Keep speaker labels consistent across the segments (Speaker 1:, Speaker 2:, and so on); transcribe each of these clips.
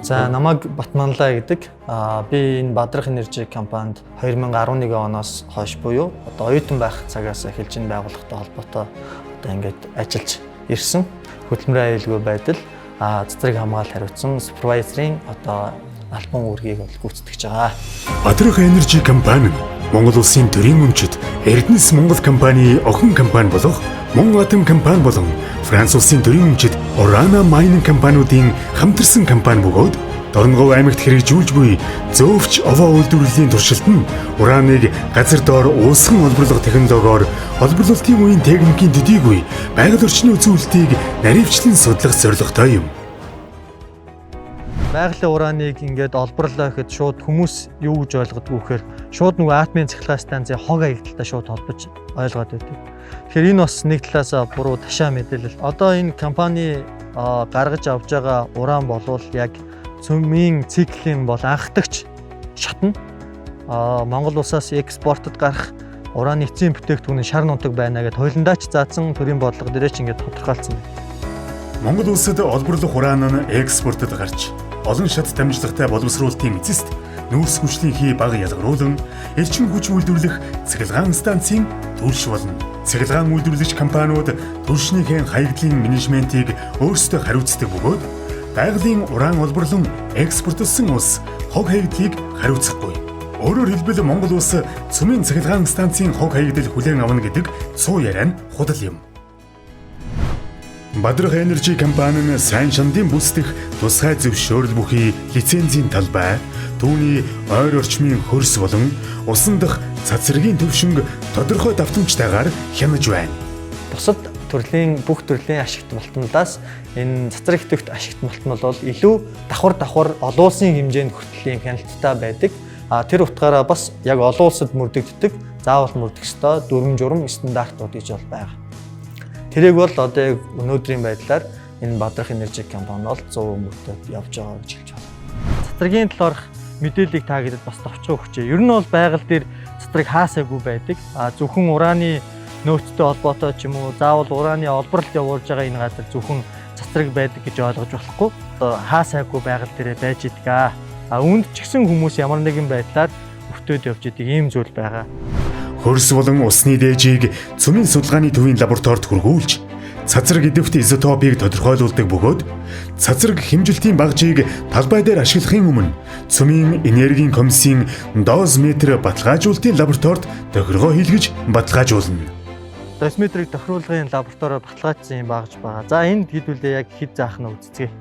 Speaker 1: За намайг Батманлаа гэдэг. Би энэ Бадрах Energy компанид 2011 оноос хойш буюу одоо оюутан байх цагаас эхэлж энэ байгууллагатай холбоотой одоо ингээд ажиллаж ирсэн. Хөдөлмөрийн аюулгүй байдал, цэцрэг хамгаалалт хариуцсан супервайзерийн одоо албан үүргийг бол гүйцэтгэж байгаа.
Speaker 2: Бадрах Energy компани нь Монгол улсын төрийн өмчит Эрдэнэс Монгол компани охин компани болох Монгол Атом компани болон Франц улсын төрийн өмчит Orano Mining компаниудын хамтарсан компани бөгөөд Дорногов аймагт хэрэгжүүлж буй зөөвч овоо үйлдвэрлэлийн туршилт нь ураныг газар доор уусган олборлох технологиор олборлолтын үеийн техникийн төдийгүй байгаль орчны үзүүлэлтийг наривчлан судлах зорилготой юм.
Speaker 1: Байгалийн ураныг ингээд олборлоо гэхэд шууд хүмүүс юу гэж ойлгодгоо гэхээр шууд нөгөө атомын цахилгаан станцын хог аягдaltaй шууд холбож ойлгоод байдаг. Тэгэхээр энэ бас нэг талаас буруу ташаа мэдээлэл. Одоо энэ компани гаргаж авж байгаа уран болвол яг цөмийн циклийн бол анхдагч шатна. Монгол улсаас экспортод гарах ураны эцсийн бүтээгдэхүүн шар нутаг байна гэдээ хуулиндаач заасан төрийн бодлого дээрээ ч ингээд тодорхойлцсон байна.
Speaker 2: Монгол улсад олборлох уран нь экспортод гарч олон шат дамжлагтай боловсруулалтын эцэст нүүрс хүчлийнхээ бага ялгаруулан элчин хүч үйлдвэрлэх цахилгаан станцын төлш болно. Цахилгаан үйлдвэрлэгч компаниуд төлшнийхээ хаягдлын менежментийг өөрсдөө хариуцдаг бөгөөд байгалийн уран олборлон экспортлсон улс хог хаягдлыг хариуцахгүй. Өөрөөр хэлбэл Монгол улс цөмийн цахилгаан станцын хог хаягдал хүлээн авна гэдэг цуу яриа нь худал юм. Бадрах Energy компани нь сайн шандын бүсдэх тусгай зөвшөөрөл бүхий лицензийн талбай, түүний ойр орчмын хөрс болон усан дахь цацрагийн төвшинг тодорхой давтамжтайгаар хянаж байна.
Speaker 1: Бусад төрлийн бүх төрлийн ашигт малтнаас энэ цацраг идэвхт ашигт малтан бол илүү давхар олон улсын хэмжээнд хүртлийн хяналттай байдаг. Тэр утгаараа бас яг олон улсад мөрдөгддөг, заавал мөрдөх ёстой дүрм журм стандартууд гэж бол байгаа. Тэрийг бол одоо өнөөдрийн байдлаар энэ Бадрах Energy компани бол 100% мөрдөд явж байгаа гэж хэлж байна. Цацрагийн талаарх мэдээллийг та гэдэд бас товчхон өгчээ. Ер нь бол байгаль дээр цацраг хаасаагүй байдаг. Зөвхөн ураны нөөцтэй холбоотой ч юм уу, заавал ураны олборлолт явуулж байгаа энэ газар зөвхөн цацраг байдаг гэж ойлгож болохгүй. Одоо хаасаагүй байгаль дээр байж идэг. Үүнд ч гэсэн хүмүүс ямар нэгэн байдлаар өвтөд явж идэг ийм зүйл байгаа.
Speaker 2: Хөрс болон усны дээжийг цөмийн судалгааны төвийн лабораторид хүргүүлж, цацраг идэвхт изотопыг тодорхойлуулдаг бөгөөд цацраг хэмжилтийн багжийг талбай дээр ашиглахын өмнө цөмийн энергийн комиссийн дозметр баталгаажуулалтын лабораторид тохиргоо хийлгэж баталгаажуулна.
Speaker 1: Дозметрийг тохируулгын лабораториор баталгаажсан юм багж байгаа. За энд хэдүүлээ яг хэд заах нь үзцгээе.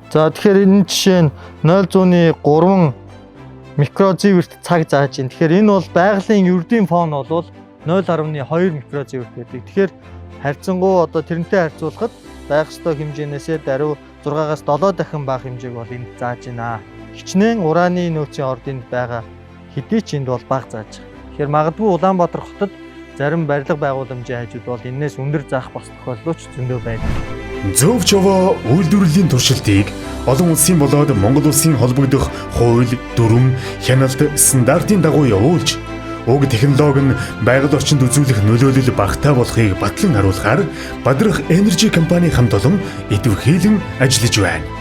Speaker 1: За тэгэхээр энэ жишээ нь 0.3 микрозиверт цаг зааж байна. Тэгэхээр энэ бол байгалийн ердийн фон бол 0.2 микрозиверт байдаг. Тэгэхээр харьцангуй одоо тэрнтэй харьцуулахад байх ёстой хэмжээнээсээ даруй 6-аас 7 дахин бага хэмжээг бол энд зааж байна. Хичнээн ураны нөөцийн ординд байгаа хэдий ч энд бол бага зааж байгаа. Тэгэхээр магадгүй Улаанбаатар хотод зарим барилга байгууламжийн хажууд бол энээс өндөр заах бас тохиолдлууд зөндөө байна.
Speaker 2: Зөөвч овоо үйлдвэрлэлийн туршилтыг олон улсын болоод Монгол улсын холбогдох хууль, дүрм, хяналт стандартын дагуу явуулж, уг технологи нь байгаль орчинд үзүүлэх нөлөөлөл багатай болохыг батлан харуулахаар Бадрах Energy компани хамт олон идэвхжүүлэн ажиллаж байна.